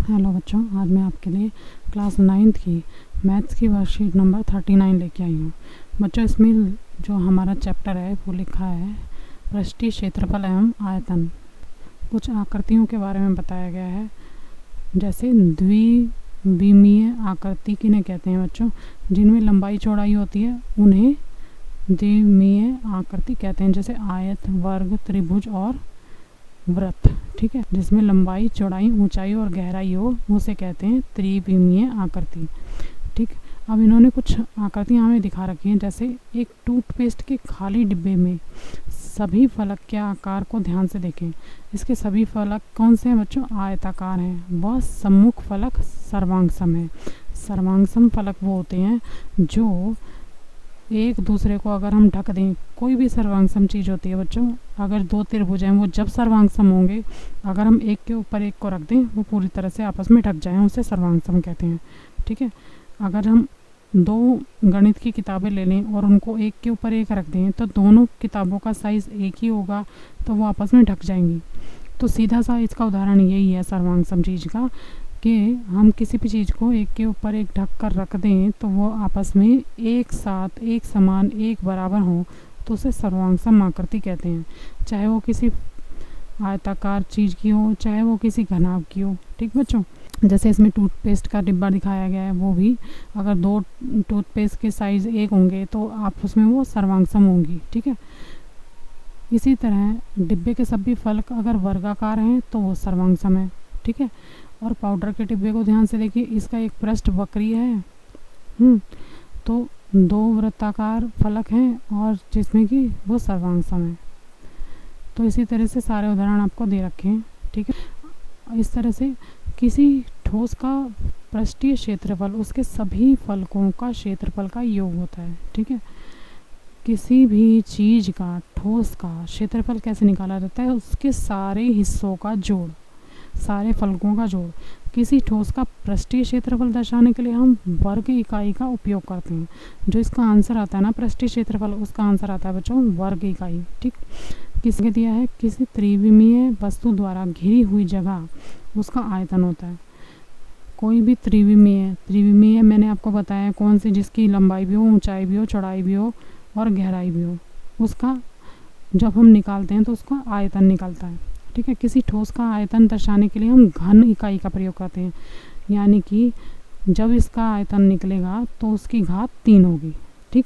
Hello बच्चों, आज मैं आपके लिए क्लास 9th की मैथ्स की वर्कशीट नंबर 39 लेके आई हूँ। बच्चों, इसमें जो हमारा चैप्टर है वो लिखा है पृष्ठीय क्षेत्रफल एवं आयतन। कुछ आकृतियों के बारे में बताया गया है, जैसे द्विविमीय आकृति किन्हें कहते हैं बच्चों, जिनमें लंबाई चौड़ाई होती है उन्हें द्विविमीय आकृति कहते हैं, जैसे आयत, वर्ग, त्रिभुज और वृत्त। ठीक है, जिसमें लंबाई, चौड़ाई, ऊंचाई और गहराई हो उसे कहते हैं त्रिविमीय आकृति। ठीक, अब इन्होंने कुछ आकृतियाँ हमें दिखा रखी हैं, जैसे एक टूथपेस्ट के खाली डिब्बे में सभी फलक के आकार को ध्यान से देखें। इसके सभी फलक कौन से हैं बच्चों? आयताकार हैं। वह सम्मुख फलक सर्वांगसम है। सर्वांगसम फलक वो होते हैं जो एक दूसरे को अगर हम ढक दें, कोई भी सर्वांगसम चीज़ होती है बच्चों, अगर दो त्रिभुज हैं वो जब सर्वांगसम होंगे, अगर हम एक के ऊपर एक को रख दें वो पूरी तरह से आपस में ढक जाएं, उसे सर्वांगसम कहते हैं। ठीक है, अगर हम दो गणित की किताबें ले लें और उनको एक के ऊपर एक रख दें तो दोनों किताबों का साइज़ एक ही होगा, तो वो आपस में ढक जाएंगी। तो सीधा सा इसका उदाहरण यही है सर्वांगसम चीज़ का, कि हम किसी भी चीज़ को एक के ऊपर एक ढक कर रख दें तो वो आपस में एक साथ, एक समान, एक बराबर हों, तो उसे सर्वांगसम आकृति कहते हैं। चाहे वो किसी आयताकार चीज़ की हो, चाहे वो किसी घनाभ की हो। ठीक बच्चों, जैसे इसमें टूथपेस्ट का डिब्बा दिखाया गया है, वो भी अगर दो टूथपेस्ट के साइज़ एक होंगे तो आप उसमें वो सर्वांगसम होंगी। ठीक है, इसी तरह डिब्बे के सभी फलक अगर वर्गाकार हैं तो वो सर्वांगसम है। ठीक है, और पाउडर के डिब्बे को ध्यान से देखिए, इसका एक पृष्ठ वक्रीय है, तो दो वृत्ताकार फलक हैं और जिसमें कि वो सर्वांगसम है। तो इसी तरह से सारे उदाहरण आपको दे रखे हैं। ठीक है, इस तरह से किसी ठोस का पृष्ठीय क्षेत्रफल उसके सभी फलकों का क्षेत्रफल का योग होता है। ठीक है, किसी भी चीज़ का, ठोस का क्षेत्रफल कैसे निकाला जाता है? उसके सारे हिस्सों का जोड़, सारे फलकों का जोड़। किसी ठोस का पृष्ठीय क्षेत्रफल दर्शाने के लिए हम वर्ग इकाई का उपयोग करते हैं। जो इसका आंसर आता है ना पृष्ठीय क्षेत्रफल, उसका आंसर आता है बच्चों वर्ग इकाई। ठीक, किसने दिया है? किसी त्रिविमीय वस्तु द्वारा घिरी हुई जगह उसका आयतन होता है। कोई भी त्रिविमीय मैंने आपको बताया कौन सी, जिसकी लंबाई भी हो, ऊंचाई भी हो, चौड़ाई भी हो और गहराई भी हो, उसका जब हम निकालते हैं तो उसका आयतन निकलता है। ठीक है, किसी ठोस का आयतन दर्शाने के लिए हम घन इकाई का प्रयोग करते हैं, यानी कि जब इसका आयतन निकलेगा तो उसकी घात 3 होगी। ठीक,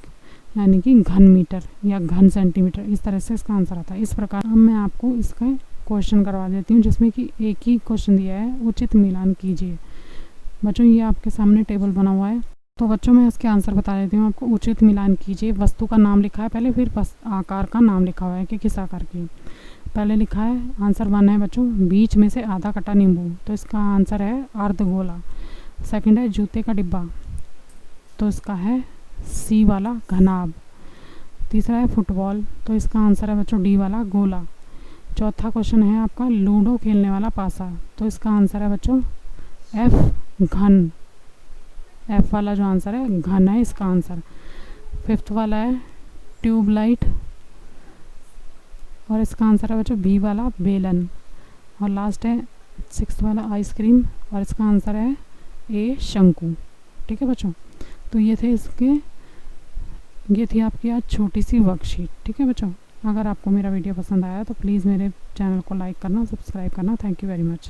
यानी कि घन मीटर या घन सेंटीमीटर, इस तरह से इसका आंसर आता है। इस प्रकार अब मैं आपको इसका क्वेश्चन करवा देती हूँ, जिसमें कि एक ही क्वेश्चन दिया है, उचित मिलान कीजिए। बच्चों, ये आपके सामने टेबल बना हुआ है, तो बच्चों मैं इसके आंसर बता देती हूँ आपको। उचित मिलान कीजिए, वस्तु का नाम लिखा है पहले, फिर आकार का नाम लिखा हुआ है कि किस आकार की। पहले लिखा है आंसर 1 है बच्चों, बीच में से आधा कटा नींबू, तो इसका आंसर है अर्धगोला। सेकंड है जूते का डिब्बा, तो इसका है सी वाला घनाभ। तीसरा है फुटबॉल, तो इसका आंसर है बच्चों डी वाला गोला। चौथा क्वेश्चन है आपका लूडो खेलने वाला पासा, तो इसका आंसर है बच्चों एफ घन। एफ वाला जो आंसर है घन है इसका आंसर। फिफ्थ वाला है ट्यूबलाइट और इसका आंसर है बच्चों बी वाला बेलन। और लास्ट है 6th वाला आइसक्रीम और इसका आंसर है ए शंकु। ठीक है बच्चों, तो ये थी आपकी आज छोटी सी वर्कशीट। ठीक है बच्चों, अगर आपको मेरा वीडियो पसंद आया तो प्लीज़ मेरे चैनल को लाइक करना, सब्सक्राइब करना। Thank you very much.